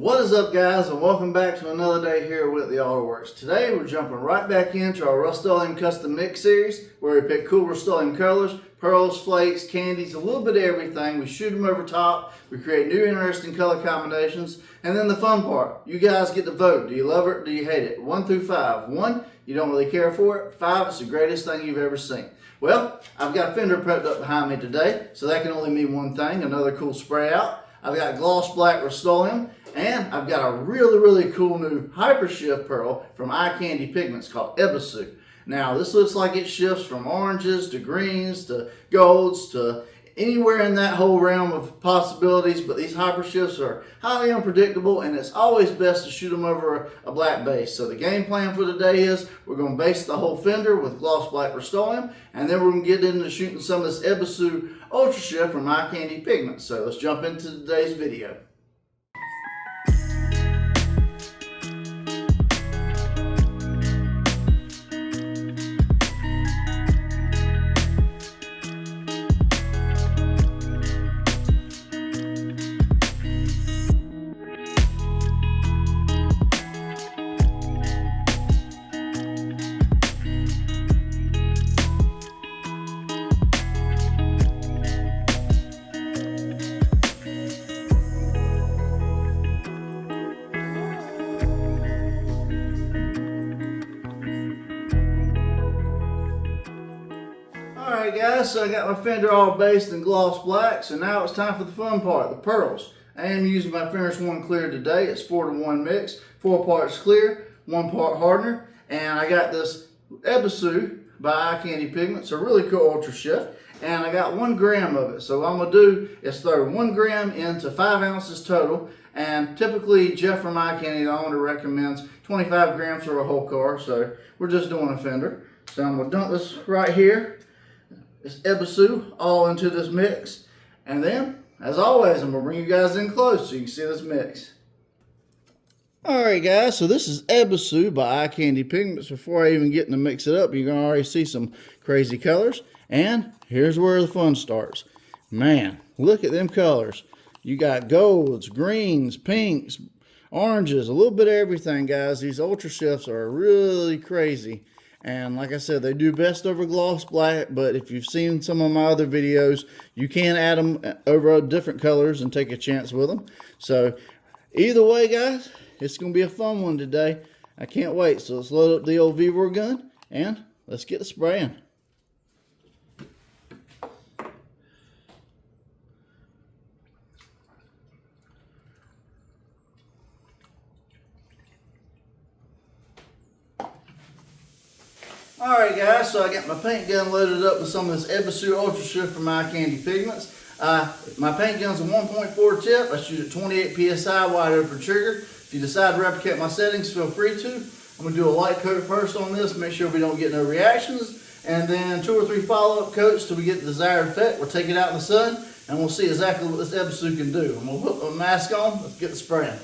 What is up, guys, and welcome back to another day here at Whitley Auto Works. Today we're jumping right back into our Rustoleum custom mix series where we pick cool Rustoleum colors, pearls, flakes, candies, a little bit of everything. We shoot them over top, we create new interesting color combinations, and then the fun part, you guys get to vote. Do you love it or do you hate it? 1 through 5. 1, you don't really care for it. 5, it's the greatest thing you've ever seen. Well, I've got a fender prepped up behind me today, so that can only mean one thing, another cool spray out. I've got gloss black Rustoleum, and I've got a really cool new Hypershift pearl from Eye Candy Pigments called Ebisu. Now, this looks like it shifts from oranges to greens to golds to anywhere in that whole realm of possibilities, but these Hypershifts are highly unpredictable, and it's always best to shoot them over a black base. So the game plan for today is we're going to base the whole fender with gloss black Rustoleum, and then we're going to get into shooting some of this Ebisu Ultrashift from Eye Candy Pigments. So let's jump into today's video. Alright guys, so I got my fender all based in gloss black, so now it's time for the fun part, the pearls. I am using my Finish 1 clear today. It's 4-to-1 mix, 4 parts clear, 1 part hardener, and I got this Ebisu by Eye Candy Pigments, a really cool Ultra Shift, and I got 1 gram of it. So what I'm going to do is throw 1 gram into 5 ounces total, and typically Jeff from Eye Candy, the owner, recommends 25 grams for a whole car, so we're just doing a fender. So I'm going to dump this right here. This Ebisu all into this mix, and then as always I'm gonna bring you guys in close so you can see this mix. Alright guys, so this is Ebisu by Eye Candy Pigments. Before I even get to mix it up, you're gonna already see some crazy colors, and here's where the fun starts. Man, look at them colors. You got golds, greens, pinks, oranges, a little bit of everything, guys. These Ultra Shifts are really crazy. And like I said, they do best over gloss black, but if you've seen some of my other videos, you can add them over different colors and take a chance with them. So either way, guys, it's going to be a fun one today. I can't wait. So let's load up the old V-Roar gun and let's get the spraying. Alright guys, so I got my paint gun loaded up with some of this Ebisu Ultra Shift from Eye Candy Pigments. My paint gun's a 1.4 tip. I shoot at 28 PSI wide open trigger. If you decide to replicate my settings, feel free to. I'm going to do a light coat first on this, make sure we don't get no reactions, and then 2 or 3 follow-up coats till we get the desired effect. We'll take it out in the sun and we'll see exactly what this Ebisu can do. I'm going to put my mask on, let's get the spraying.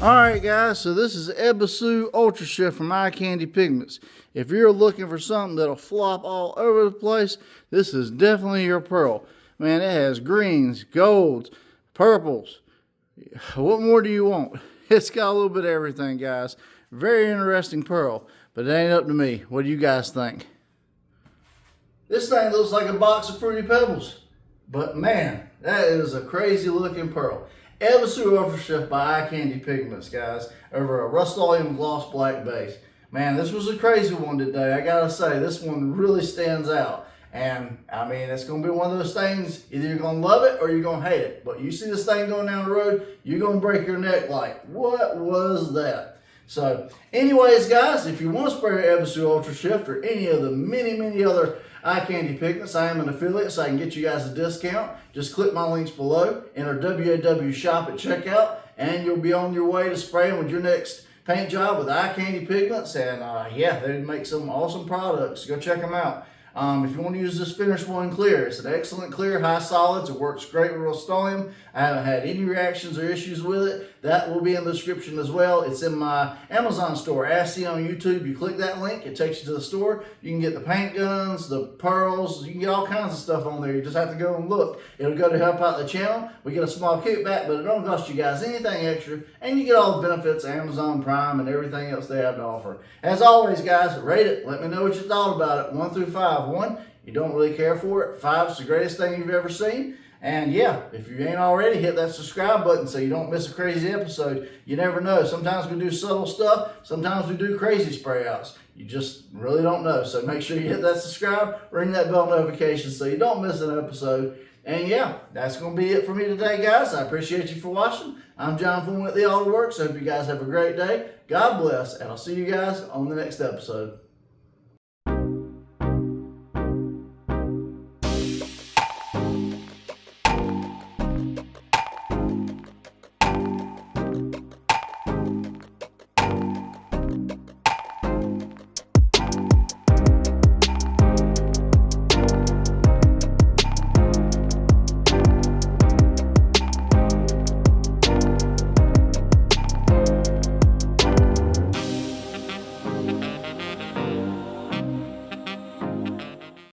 Alright guys, so this is Ebisu Ultrashift from Eye Candy Pigments. If you're looking for something that'll flop all over the place, this is definitely your pearl. Man, it has greens, golds, purples. What more do you want? It's got a little bit of everything, guys. Very interesting pearl, but it ain't up to me. What do you guys think? This thing looks like a box of Fruity Pebbles, but man, that is a crazy looking pearl. Ebisu Ultrashift by Eye Candy Pigments, guys, over a Rustoleum gloss black base. Man, this was a crazy one today. I gotta say, this one really stands out. And I mean, it's gonna be one of those things, either you're gonna love it or you're gonna hate it. But you see this thing going down the road, you're gonna break your neck like, what was that? So anyways, guys, if you want to spray Ebisu Ultrashift or any of the many other Eye Candy Pigments, I am an affiliate, so I can get you guys a discount. Just click my links below, enter WAW shop at checkout, and you'll be on your way to spraying with your next paint job with Eye Candy Pigments. And yeah, they make some awesome products. Go check them out. If you want to use this Finish One Clear, it's an excellent clear, high solids. It works great with Rustoleum. I haven't had any reactions or issues with it. That will be in the description as well. It's in my Amazon store. Ask C on YouTube. You click that link, it takes you to the store. You can get the paint guns, the pearls. You can get all kinds of stuff on there. You just have to go and look. It'll go to help out the channel. We get a small kickback, but it don't cost you guys anything extra. And you get all the benefits of Amazon Prime and everything else they have to offer. As always, guys, rate it. Let me know what you thought about it. 1 through 5. 1, you don't really care for it. 5 is the greatest thing you've ever seen. And yeah, if you ain't already, hit that subscribe button so you don't miss a crazy episode. You never know. Sometimes we do subtle stuff. Sometimes we do crazy spray outs. You just really don't know. So make sure you hit that subscribe, ring that bell notification so you don't miss an episode. And yeah, that's going to be it for me today, guys. I appreciate you for watching. I'm John from WHITLEY Auto Works. I hope you guys have a great day. God bless, and I'll see you guys on the next episode.